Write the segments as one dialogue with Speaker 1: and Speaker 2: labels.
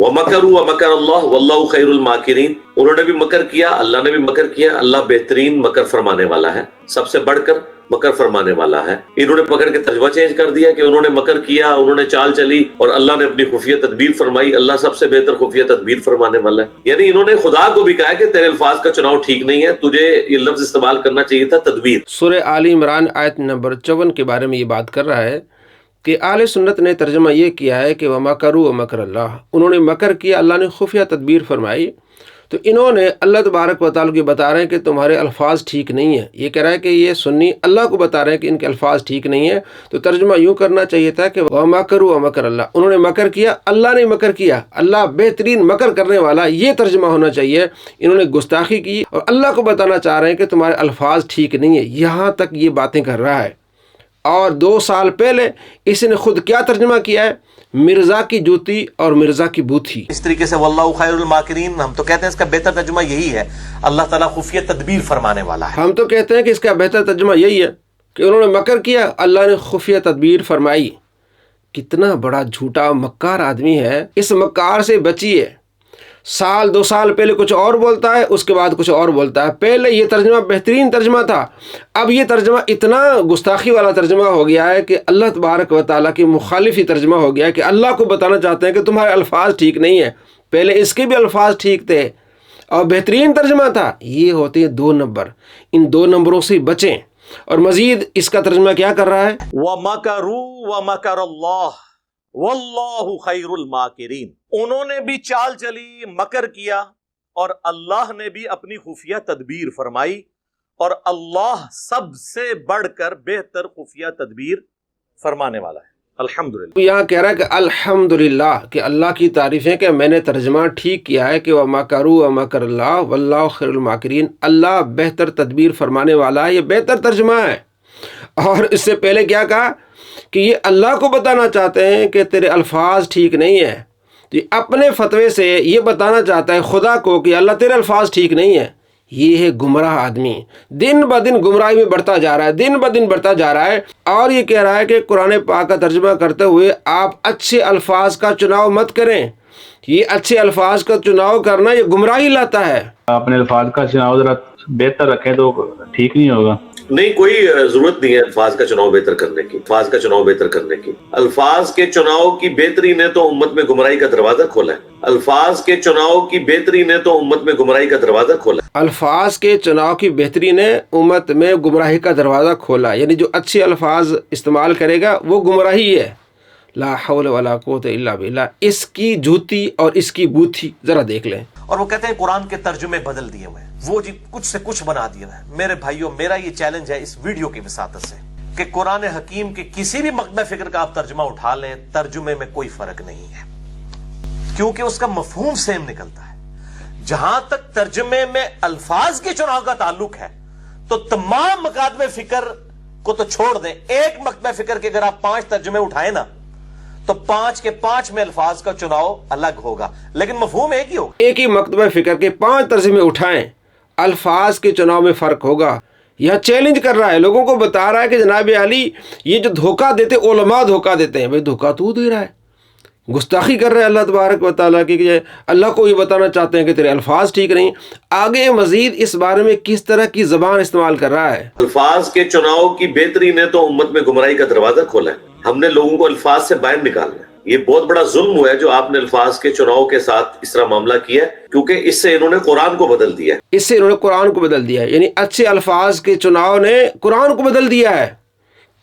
Speaker 1: وَمَكَرُوا وَمَكَرَ اللَّهُ وَاللَّهُ خَيْرُ الْمَاكِرِينَ، انہوں نے بھی مکر کیا، اللہ نے بھی مکر کیا، اللہ بہترین مکر فرمانے والا ہے، سب سے بڑھ کر مکر فرمانے والا ہے۔ انہوں نے پکڑ کے ترجمہ چینج کر دیا کہ انہوں نے مکر کیا، انہوں نے چال چلی اور اللہ نے اپنی خفیہ تدبیر فرمائی، اللہ سب سے بہتر خفیہ تدبیر فرمانے والا ہے۔ یعنی انہوں نے خدا کو بھی کہا کہ تیرے الفاظ کا چناؤ ٹھیک نہیں ہے، تجھے یہ لفظ استعمال کرنا چاہیے تھا تدبیر۔
Speaker 2: سورہ آل عمران آیت نمبر 54 کے بارے میں یہ بات کر رہا ہے کہ اہل سنت نے ترجمہ یہ کیا ہے کہ وَمَكَرُوا وَمَكَرَ اللَّهُ، انہوں نے مکر کیا، اللہ نے خفیہ تدبیر فرمائی۔ تو انہوں نے اللہ تبارک و تعالیٰ کو بتا رہے ہیں کہ تمہارے الفاظ ٹھیک نہیں ہیں۔ یہ کہہ رہا ہے کہ یہ سنی اللہ کو بتا رہے ہیں کہ ان کے الفاظ ٹھیک نہیں ہیں۔ تو ترجمہ یوں کرنا چاہیے تھا کہ وَمَكَرُوا وَمَكَرَ اللَّهُ، انہوں نے مکر کیا، اللہ نے مکر کیا، اللہ بہترین مکر کرنے والا، یہ ترجمہ ہونا چاہیے۔ انہوں نے گستاخی کی اور اللہ کو بتانا چاہ رہے ہیں کہ تمہارے الفاظ ٹھیک نہیں ہیں، یہاں تک یہ باتیں کر رہا ہے۔ اور 2 سال پہلے اس نے خود کیا ترجمہ کیا ہے؟ مرزا کی جوتی اور مرزا کی بوتھی۔
Speaker 3: اس طریقے سے واللہ خیر الماکرین، ہم تو کہتے ہیں اس کا بہتر ترجمہ یہی ہے، اللہ تعالیٰ خفیہ تدبیر فرمانے والا ہے۔
Speaker 2: ہم تو کہتے ہیں کہ اس کا بہتر ترجمہ یہی ہے کہ انہوں نے مکر کیا، اللہ نے خفیہ تدبیر فرمائی۔ کتنا بڑا جھوٹا مکار آدمی ہے، اس مکار سے بچیے۔ 2 سال پہلے کچھ اور بولتا ہے، اس کے بعد کچھ اور بولتا ہے۔ پہلے یہ ترجمہ بہترین ترجمہ تھا، اب یہ ترجمہ اتنا گستاخی والا ترجمہ ہو گیا ہے کہ اللہ تبارک و تعالیٰ کی مخالفی ترجمہ ہو گیا ہے کہ اللہ کو بتانا چاہتے ہیں کہ تمہارے الفاظ ٹھیک نہیں ہیں۔ پہلے اس کے بھی الفاظ ٹھیک تھے اور بہترین ترجمہ تھا۔ یہ ہوتے ہیں 2 نمبر، ان 2 نمبروں سے بچیں۔ اور مزید اس کا ترجمہ کیا کر رہا ہے؟
Speaker 3: وَمَكَرُوا وَمَكَرَ اللَّهُ وَاللَّهُ خَيْرُ الْمَاكِرِينَ، انہوں نے بھی چال چلی، مکر کیا، اور اللہ نے بھی اپنی خفیہ تدبیر فرمائی، اور اللہ سب سے بڑھ کر بہتر خفیہ تدبیر فرمانے والا ہے۔ الحمدللہ۔
Speaker 2: یہاں کہہ رہا ہے کہ الحمدللہ، کہ اللہ کی تعریفیں کہ میں نے ترجمہ ٹھیک کیا ہے کہ وَمَكَرُوا وَمَكَرَ اللَّهُ وَاللَّهُ خَيْرُ الْمَاكِرِينَ، اللہ بہتر تدبیر فرمانے والا ہے، یہ بہتر ترجمہ ہے۔ اور اس سے پہلے کیا کہا کہ یہ اللہ کو بتانا چاہتے ہیں کہ تیرے الفاظ ٹھیک نہیں ہیں، تو یہ اپنے فتوے سے یہ بتانا چاہتا ہے خدا کو کہ اللہ تیرے الفاظ ٹھیک نہیں ہیں۔ یہ ہے گمراہ آدمی، دن بدن گمراہی میں بڑھتا جا رہا ہے، دن بدن بڑھتا جا رہا ہے۔ اور یہ کہہ رہا ہے کہ قرآن پاک کا ترجمہ کرتے ہوئے آپ اچھے الفاظ کا چناؤ مت کریں، یہ اچھے الفاظ کا چناؤ کرنا یہ گمراہی لاتا ہے۔
Speaker 4: اپنے الفاظ کا چناؤ ذرا بہتر رکھیں تو ٹھیک نہیں ہوگا۔
Speaker 1: نہیں، کوئی ضرورت نہیں ہے الفاظ کا چناؤ بہتر کرنے کی، الفاظ کا چناؤ بہتر کرنے کی۔ الفاظ کے چناؤ کی بہتری نے تو امت میں گمراہی کا دروازہ کھولا ہے، الفاظ کے چناؤ کی بہتری نے تو امت میں گمراہی کا دروازہ کھولا ہے۔
Speaker 2: الفاظ کے چناؤ کی بہتری نے امت میں گمراہی کا دروازہ کھولا، یعنی جو اچھے الفاظ استعمال کرے گا وہ گمراہی ہے۔ لا حول ولا قوت الا باللہ، اس کی جوتی اور اس کی بوتھی ذرا دیکھ لیں۔
Speaker 3: اور وہ کہتے ہیں قرآن کے ترجمے بدل دیے ہوئے ہیں، وہ جی کچھ سے کچھ بنا دیے ہوئے ہیں۔ میرے بھائیوں، میرا یہ چیلنج ہے اس ویڈیو کی وساطت سے کہ قرآن حکیم کے کسی بھی مقطع فکر کا آپ ترجمہ اٹھا لیں، ترجمے میں کوئی فرق نہیں ہے، کیونکہ اس کا مفہوم سیم نکلتا ہے۔ جہاں تک ترجمے میں الفاظ کے چناؤ کا تعلق ہے تو تمام مقاطع فکر کو تو چھوڑ دیں، ایک مقطع فکر کے اگر آپ 5 ترجمے اٹھائیں نا تو 5 کے 5 میں الفاظ کا چناؤ الگ ہوگا، لیکن مفہوم ایک ہی ہوگا۔
Speaker 2: ایک ہی مکتبہ فکر کے 5 ترجمے اٹھائیں، الفاظ کے چناؤ میں فرق ہوگا۔ یہ چیلنج کر رہا ہے، لوگوں کو بتا رہا ہے کہ جناب علی یہ جو دھوکہ دیتے علماء دھوکہ دیتے ہیں، بھئی دھوکہ تو دے رہا ہے، گستاخی کر رہے ہیں اللہ تبارک و تعالیٰ کی کہ اللہ کو یہ بتانا چاہتے ہیں کہ تیرے الفاظ ٹھیک نہیں۔ آگے مزید اس بارے میں کس طرح کی زبان استعمال کر رہا ہے۔
Speaker 1: الفاظ کے چناؤ کی بہتری نے تو امت میں گمراہی کا دروازہ کھولا ہے، ہم نے لوگوں کو الفاظ سے باہر نکالنا ہے۔ یہ بہت بڑا ظلم ہوا ہے جو آپ نے الفاظ کے چناؤ کے ساتھ اس طرح معاملہ کیا ہے، کیونکہ اس سے انہوں نے قرآن کو بدل دیا ہے۔
Speaker 2: اس سے انہوں نے قرآن کو بدل دیا ہے، یعنی اچھے الفاظ کے چناؤ نے قرآن کو بدل دیا ہے۔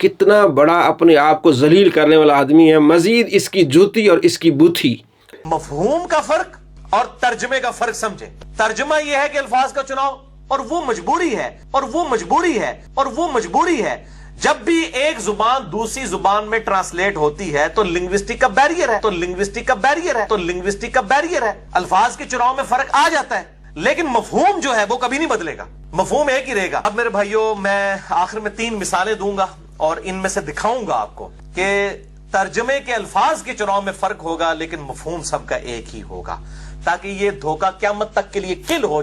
Speaker 2: کتنا بڑا اپنے آپ کو ذلیل کرنے والا آدمی ہے۔ مزید اس کی جوتی اور اس کی بوتھی۔
Speaker 3: مفہوم کا فرق اور ترجمے کا فرق سمجھیں۔ ترجمہ یہ ہے کہ الفاظ کا چناؤ، اور وہ مجبوری ہے، اور وہ مجبوری ہے، اور وہ مجبوری ہے۔ جب بھی ایک زبان دوسری زبان میں ٹرانسلیٹ ہوتی ہے تو لنگوسٹک کا بیریئر ہے، تو لنگوسٹک کا بیریئر ہے، تو لنگوسٹک کا بیریئر ہے۔ الفاظ کے چناؤ میں فرق آ جاتا ہے، لیکن مفہوم جو ہے وہ کبھی نہیں بدلے گا، مفہوم ایک ہی رہے گا۔ اب میرے بھائیوں، میں آخر میں 3 مثالیں دوں گا اور ان میں سے دکھاؤں گا آپ کو کہ ترجمے کے الفاظ کے چناؤ میں فرق ہوگا لیکن مفہوم سب کا ایک ہی ہوگا، تاکہ یہ دھوکہ قیامت تک کے لیے کل ہو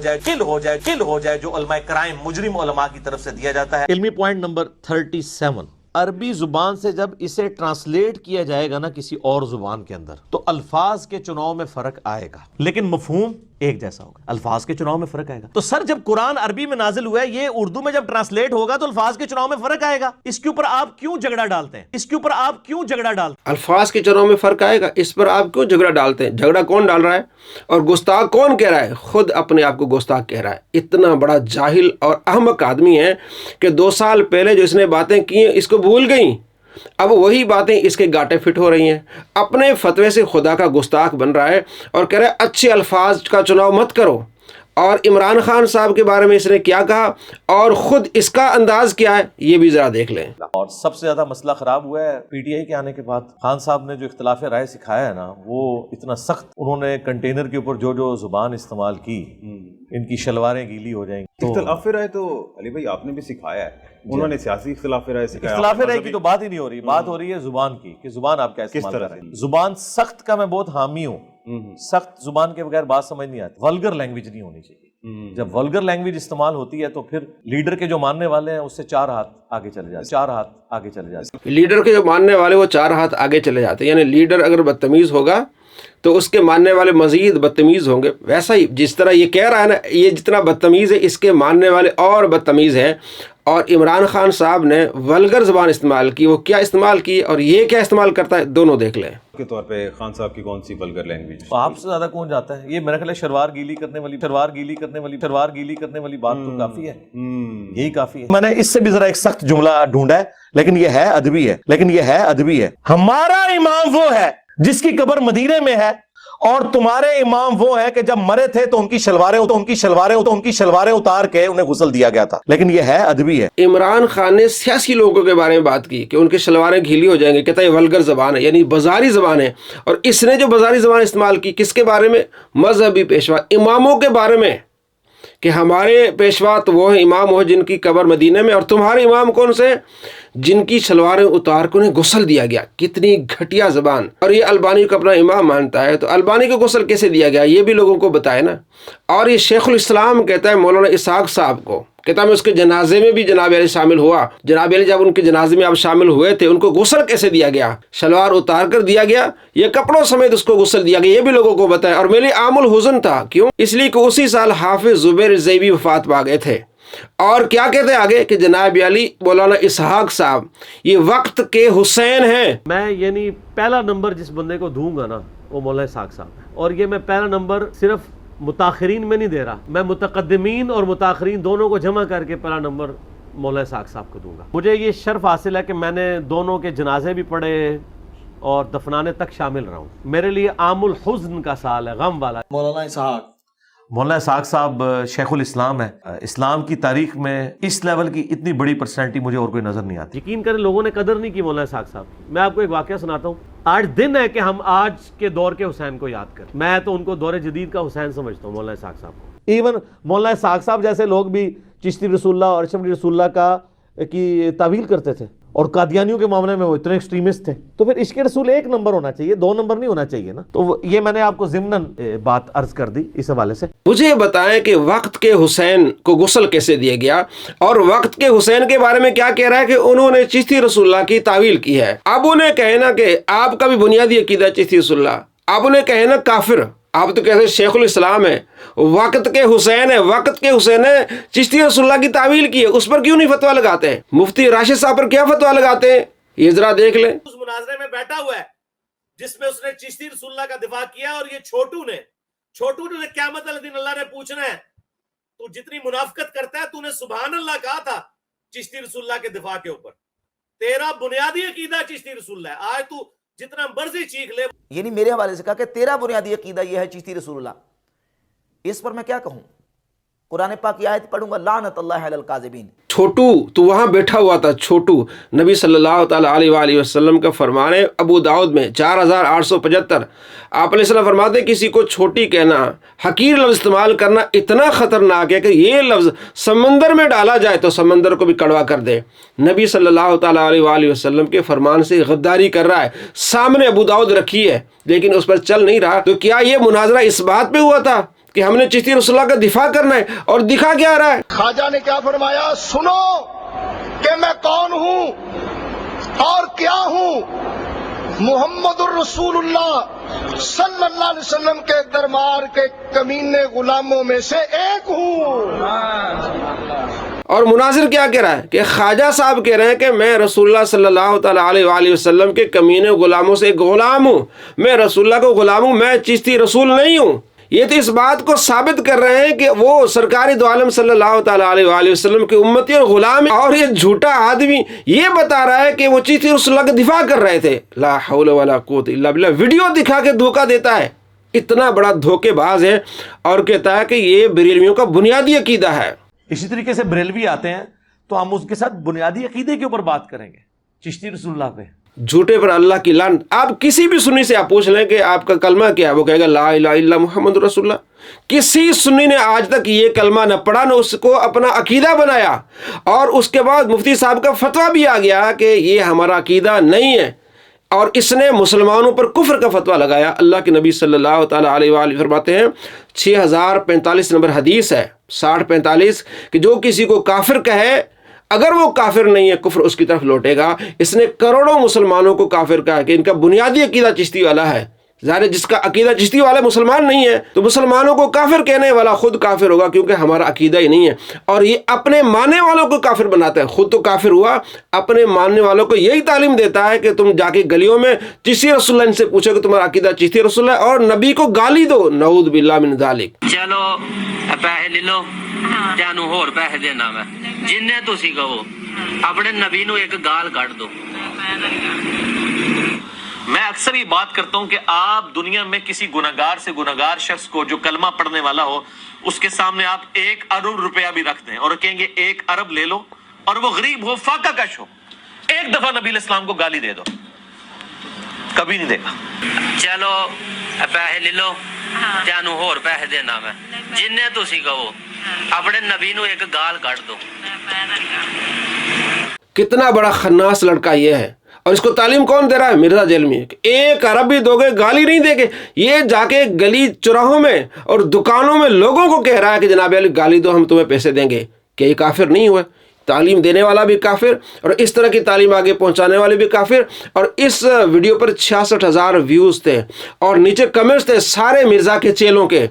Speaker 3: جائے جو علماء کرائم مجرم علماء کی طرف سے دیا جاتا ہے۔ علمی پوائنٹ نمبر 37، عربی زبان سے جب اسے ٹرانسلیٹ کیا جائے گا نا کسی اور زبان کے اندر تو الفاظ کے چناؤ میں فرق آئے گا، لیکن مفہوم ایک جیسا ہوگا، الفاظ کے چناؤ میں فرق آئے گا۔ تو سر جب قرآن عربی میں نازل ہوا ہے، یہ اردو میں جب ٹرانسلیٹ ہوگا تو الفاظ کے چناؤ میں فرق آئے گا۔ اس کے اوپر آپ کیوں جھگڑا ڈالتے ہیں؟ اس کے اوپر آپ کیوں جھگڑا ڈالتے ہیں؟
Speaker 2: الفاظ کے چناؤ میں فرق آئے گا، اس پر آپ کیوں جھگڑا ڈالتے ہیں؟ جھگڑا کون ڈال رہا ہے اور گستاخ کون کہہ رہا ہے؟ خود اپنے آپ کو گستاخ کہہ رہا ہے۔ اتنا بڑا جاہل اور احمق آدمی ہے کہ 2 سال پہلے جو اس نے باتیں کی اس کو بھول گئیں، اب وہی باتیں اس کے گاٹے فٹ ہو رہی ہیں۔ اپنے فتوے سے خدا کا گستاخ بن رہا ہے اور کہہ رہا ہے اچھے الفاظ کا چناؤ مت کرو۔ اور عمران خان صاحب کے بارے میں اس نے کیا کہا اور خود اس کا انداز کیا ہے یہ بھی ذرا دیکھ لیں۔
Speaker 3: اور سب سے زیادہ مسئلہ خراب ہوا ہے پی ٹی آئی کے آنے کے بعد۔ خان صاحب نے جو اختلاف رائے سکھایا ہے نا، وہ اتنا سخت، انہوں نے کنٹینر کے اوپر جو زبان استعمال کی، ان کی شلواریں گیلی ہو جائیں گی۔
Speaker 5: اختلاف رائے تو علی بھائی آپ نے بھی سکھایا ہے، انہوں نے سیاسی اختلاف رائے سکھایا۔
Speaker 3: اختلاف رائے کی تو بات ہی نہیں ہو رہی، بات ہو رہی ہے زبان کی، کہ زبان آپ کیا استعمال کر رہے ہیں۔ زبان سخت کا میں بہت حامی ہوں، سخت زبان کے بغیر بات سمجھ نہیں آتی۔ ولگر لینگویج نہیں ہونی چاہیے۔ جب ولگر لینگویج استعمال ہوتی ہے تو پھر لیڈر کے جو ماننے والے ہیں اس سے 4 ہاتھ آگے چلے جاتے ہیں، 4 ہاتھ آگے چلے جاتے ہیں۔
Speaker 2: لیڈر کے جو ماننے والے وہ 4 ہاتھ آگے چلے جاتے ہیں، یعنی لیڈر اگر بدتمیز ہوگا تو اس کے ماننے والے مزید بدتمیز ہوں گے۔ ویسا ہی جس طرح یہ کہہ رہا ہے نا، یہ جتنا بدتمیز ہے اس کے ماننے والے اور بدتمیز ہیں۔ اور عمران خان صاحب نے ولگر زبان استعمال کی، وہ کیا استعمال کی اور یہ کیا استعمال کرتا ہے، دونوں دیکھ لیں۔
Speaker 5: کے طور پہ خان صاحب کی کون سی ولگر لینگویج؟
Speaker 3: آپ سے زیادہ کون جاتا ہے؟ یہ میرا خیال ہے شلوار گیلی کرنے والی بات تو کافی ہے، یہی کافی ہے۔ میں نے اس سے بھی ذرا ایک سخت جملہ ڈھونڈا ہے، لیکن یہ ہے ادبی ہے۔ ہمارا امام وہ ہے جس کی قبر مدینے میں ہے، اور تمہارے امام وہ ہیں کہ جب مرے تھے تو ان کی شلواریں اتار کے انہیں غسل دیا گیا تھا، لیکن یہ ہے ادبی ہے۔
Speaker 2: عمران خان نے سیاسی لوگوں کے بارے میں بات کی کہ ان کے شلواریں گھیلی ہو جائیں گے، کہتا ہے یہ ولگر زبان ہے، یعنی بازاری زبان ہے۔ اور اس نے جو بازاری زبان استعمال کی کس کے بارے میں؟ مذہبی پیشوا اماموں کے بارے میں، کہ ہمارے پیشوا تو وہ امام ہو جن کی قبر مدینے میں، اور تمہارے امام کون سے؟ جن کی شلواریں اتار کے انہیں غسل دیا گیا۔ کتنی گھٹیا زبان! اور یہ البانی کو اپنا امام مانتا ہے، تو البانی کو غسل کیسے دیا گیا یہ بھی لوگوں کو بتائے نا۔ اور یہ شیخ الاسلام کہتا ہے مولانا اسحاق صاحب کو، کہتا ہے میں اس کے جنازے میں بھی جناب علی شامل ہوا، جناب علی جب ان کے جنازے میں آپ شامل ہوئے تھے، ان کو غسل کیسے دیا گیا؟ شلوار اتار کر دیا گیا یا کپڑوں سمیت اس کو غسل دیا گیا؟ یہ بھی لوگوں کو بتائے۔ اور میرے عام الحزن تھا، کیوں؟ اس لیے کہ اسی سال حافظ زبیر زیبی وفات پا گئے تھے۔ اور کیا کہتے ہیں آگے کہ جناب علی مولانا اسحاق صاحب یہ وقت کے حسین ہیں۔
Speaker 3: میں یعنی پہلا نمبر جس بندے کو دوں گا نا وہ مولانا اسحاق صاحب ہے، اور یہ میں پہلا نمبر صرف متاخرین میں نہیں دے رہا، میں متقدمین اور متاخرین دونوں کو جمع کر کے پہلا نمبر مولانا اسحاق صاحب کو دوں گا۔ مجھے یہ شرف حاصل ہے کہ میں نے دونوں کے جنازے بھی پڑھے اور دفنانے تک شامل رہا ہوں۔ میرے لیے عام الحزن کا سال ہے، غم والا۔ مولانا اسحاق صاحب شیخ الاسلام ہے۔ اسلام کی تاریخ میں اس لیول کی اتنی بڑی پرسنالٹی مجھے اور کوئی نظر نہیں آتی۔ یقین کریں لوگوں نے قدر نہیں کی مولانا اسحاق صاحب کی۔ میں آپ کو ایک واقعہ سناتا ہوں۔ آج دن ہے کہ ہم آج کے دور کے حسین کو یاد کریں۔ میں تو ان کو دور جدید کا حسین سمجھتا ہوں، مولانا اسحاق صاحب کو۔ ایون مولانا اسحاق صاحب جیسے لوگ بھی چشتی رسول اللہ اور اشرف رسول اللہ کی تعویل کرتے تھے، اور قادیانیوں کے معاملے میں وہ اتنے ایکسٹریمسٹ تھے، تو پھر عشق رسول 1 نمبر ہونا چاہیے، 2 نمبر نہیں ہونا چاہیے نا۔ تو یہ میں نے آپ کو ضمناً بات عرض کر دی اس حوالے سے۔
Speaker 2: مجھے بتائیں کہ وقت کے حسین کو غسل کیسے دیا گیا، اور وقت کے حسین کے بارے میں کیا کہہ رہا ہے کہ انہوں نے چشتی رسول اللہ کی تعویل کی ہے۔ اب انہیں کہنا کہ آپ کا بھی بنیادی عقیدہ چشتی رسول اللہ، آپ انہیں کہنا کافر۔ آپ تو کہتے ہیں شیخ الاسلام ہے، وقت کے حسین ہے، وقت کے حسین ہے، چشتی رسول اللہ کی تعویل کی ہے، اس پر کیوں نہیں فتویٰ لگاتے ہیں؟ مفتی راشد صاحب پر کیا فتویٰ لگاتے ہیں یہ ذرا دیکھ لیں۔
Speaker 3: اس مناظرے میں بیٹھا ہوا ہے جس میں اس نے چشتی رسول اللہ کا دفاع کیا، اور یہ چھوٹو نے قیامت والے دن اللہ نے پوچھنا ہے تو جتنی منافقت کرتا ہے، تو نے سبحان اللہ کہا تھا چشتی رسول اللہ کے دفاع کے اوپر، تیرا بنیادی عقیدہ چشتی رسول اللہ ہے، آج تو جتنا مرضی چیخ لے۔
Speaker 6: یعنی میرے حوالے سے کہا کہ تیرا بنیادی عقیدہ یہ ہے چشتی رسول اللہ، اس پر میں کیا کہوں؟ قرآن پاک کی آیت پڑھوں گا، لعنت اللہ علی الکاذبین۔
Speaker 2: چھوٹو تو وہاں بیٹھا ہوا تھا، چھوٹو نبی صلی اللہ تعالیٰ علیہ وآلہ وسلم کا فرمان ہے ابو داؤد میں 4875، آپ علیہ السلام فرماتے ہیں کسی کو چھوٹی کہنا، حقیر لفظ استعمال کرنا اتنا خطرناک ہے کہ یہ لفظ سمندر میں ڈالا جائے تو سمندر کو بھی کڑوا کر دے۔ نبی صلی اللہ تعالیٰ علیہ وآلہ وسلم کے فرمان سے غداری کر رہا ہے، سامنے ابو داؤد رکھی ہے لیکن اس پر چل نہیں رہا۔ تو کیا یہ مناظرہ اس بات پہ ہوا تھا کہ ہم نے چشتی رسول اللہ کا دفاع کرنا ہے، اور دکھا کیا رہا ہے؟
Speaker 7: خواجہ نے کیا فرمایا؟ سنو کہ میں کون ہوں، اور کیا ہوں؟ محمد الرسول اللہ صلی اللہ علیہ وسلم کے دربار کے کمینے غلاموں میں سے ایک ہوں۔
Speaker 2: اور مناظر کیا کہہ رہا ہے کہ خواجہ صاحب کہہ رہے ہیں کہ میں رسول اللہ صلی اللہ تعالیٰ علیہ وآلہ وسلم کے کمینے غلاموں سے ایک غلام ہوں، میں رسول اللہ کو غلام ہوں، میں چشتی رسول نہیں ہوں۔ یہ تو اس بات کو ثابت کر رہے ہیں کہ وہ سرکار دو عالم صلی اللہ تعالیٰ علیہ وآلہ وسلم کے امتی اور غلام ہیں، اور یہ جھوٹا آدمی یہ بتا رہا ہے کہ وہ چشتی رسول اللہ کا دفاع کر رہے تھے۔ لا حول ولا قوت الا باللہ، ویڈیو دکھا کے دھوکہ دیتا ہے، اتنا بڑا دھوکے باز ہے، اور کہتا ہے کہ یہ بریلویوں کا بنیادی عقیدہ ہے۔
Speaker 3: اسی طریقے سے بریلوی آتے ہیں تو ہم اس کے ساتھ بنیادی عقیدے کے اوپر بات کریں گے، چشتی رسول اللہ پہ۔
Speaker 2: جھوٹے پر اللہ کی لعنت۔ آپ کسی بھی سنی سے آپ پوچھ لیں کہ آپ کا کلمہ کیا ہے، وہ کہے گا لا الہ الا محمد رسول اللہ۔ کسی سنی نے آج تک یہ کلمہ نہ پڑھا، نہ اس کو اپنا عقیدہ بنایا، اور اس کے بعد مفتی صاحب کا فتویٰ بھی آ گیا کہ یہ ہمارا عقیدہ نہیں ہے، اور اس نے مسلمانوں پر کفر کا فتویٰ لگایا۔ اللہ کے نبی صلی اللہ تعالیٰ علیہ وآلہ فرماتے ہیں، 6045 نمبر حدیث ہے 6045، کہ جو کسی کو کافر کہے، اگر وہ کافر نہیں ہے کفر اس کی طرف لوٹے گا۔ اس نے کروڑوں مسلمانوں کو کافر کہا کہ ان کا بنیادی عقیدہ چشتی والا ہے۔ ظاہر جس کا عقیدہ چشتی والا مسلمان نہیں ہے تو مسلمانوں کو کافر کہنے والا خود کافر ہوگا، کیونکہ ہمارا عقیدہ ہی نہیں ہے۔ اور یہ اپنے ماننے والوں کو کافر بناتا ہے، خود تو کافر ہوا، اپنے ماننے والوں کو یہی تعلیم دیتا ہے کہ تم جا کے گلیوں میں چشتی رسول اللہ سے پوچھو کہ تمہارا عقیدہ چشتی رسول اللہ ہے، اور نبی کو گالی دو، نعوذ باللہ من ذالک۔
Speaker 8: چلو پیسے لے لو، تینوں ہور پیسے دینا میں، جن تسی کہو، اپنے نبی نو ایک گال کٹ دو۔
Speaker 3: میں اکثر یہ بات کرتا ہوں کہ آپ دنیا میں کسی گناہگار سے گناہگار شخص کو جو کلمہ پڑھنے والا ہو، اس کے سامنے آپ 1 ارب روپیہ بھی رکھ دیں اور کہیں گے 1 ارب لے لو، اور وہ غریب ہو، فاقہ کش ہو، ایک دفعہ نبی علیہ السلام کو گالی دے دو، کبھی نہیں دے گا۔
Speaker 8: چلو پیسے لے لو، تینوں ہور پیسے دینا میں، جن تسی کہو، اپنے نبی نو ایک گال کٹ دو۔
Speaker 2: کتنا بڑا خناس لڑکا یہ ہے، اور اس کو تعلیم کون دے رہا ہے؟ مرزا جیلمی۔ 1 ارب بھی دو گے گالی نہیں دے گے، یہ جا کے گلی چوراہوں میں اور دکانوں میں لوگوں کو کہہ رہا ہے کہ جناب علی گالی دو، ہم تمہیں پیسے دیں گے۔ کہ یہ کافر نہیں ہوا؟ تعلیم دینے والا بھی کافر، اور اس طرح کی تعلیم آگے پہنچانے والے بھی کافر۔ اور اس ویڈیو پر 66,000 ویوز تھے، اور نیچے کمنٹس تھے سارے مرزا کے چیلوں کے،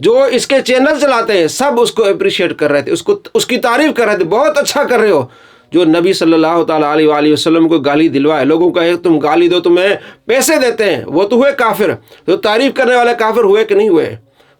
Speaker 2: جو اس کے چینل چلاتے ہیں، سب اس کو اپریشیٹ کر رہے تھے، اس کی تعریف کر رہے تھے، بہت اچھا کر رہے ہو۔ جو نبی صلی اللہ تعالیٰ علیہ وآلہ وسلم کو گالی دلوائے، لوگوں کا تم گالی دو تمہیں پیسے دیتے ہیں، وہ تو ہوئے کافر۔ تو تعریف کرنے والے کافر ہوئے کہ نہیں ہوئے؟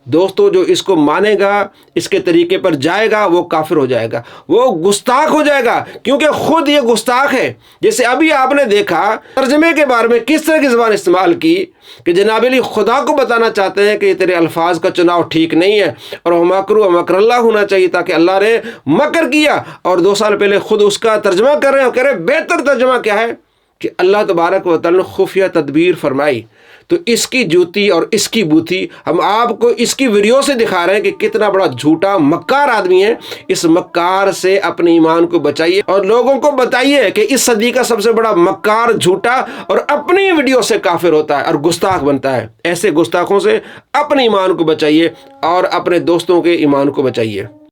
Speaker 2: دوستو، جو اس کو مانے گا، اس کے طریقے پر جائے گا، وہ کافر ہو جائے گا، وہ گستاخ ہو جائے گا، کیونکہ خود یہ گستاخ ہے۔ جیسے ابھی آپ نے دیکھا ترجمے کے بارے میں کس طرح کی زبان استعمال کی، کہ جناب علی خدا کو بتانا چاہتے ہیں کہ یہ تیرے الفاظ کا چناؤ ٹھیک نہیں ہے، اور وَمَكْرُ وَمَكْرَ اللہ ہونا چاہیے تھا کہ اللہ نے مکر کیا، اور 2 سال پہلے خود اس کا ترجمہ کر رہے ہیں، اور کہہ رہے ہیں بہتر ترجمہ کیا ہے کہ اللہ تبارک و تعالی نے خفیہ تدبیر فرمائی۔ تو اس کی جوتی اور اس کی بوتھی ہم آپ کو اس کی ویڈیو سے دکھا رہے ہیں کہ کتنا بڑا جھوٹا مکار آدمی ہے۔ اس مکار سے اپنے ایمان کو بچائیے، اور لوگوں کو بتائیے کہ اس صدی کا سب سے بڑا مکار جھوٹا اور اپنی ویڈیو سے کافر ہوتا ہے اور گستاخ بنتا ہے۔ ایسے گستاخوں سے اپنے ایمان کو بچائیے اور اپنے دوستوں کے ایمان کو بچائیے۔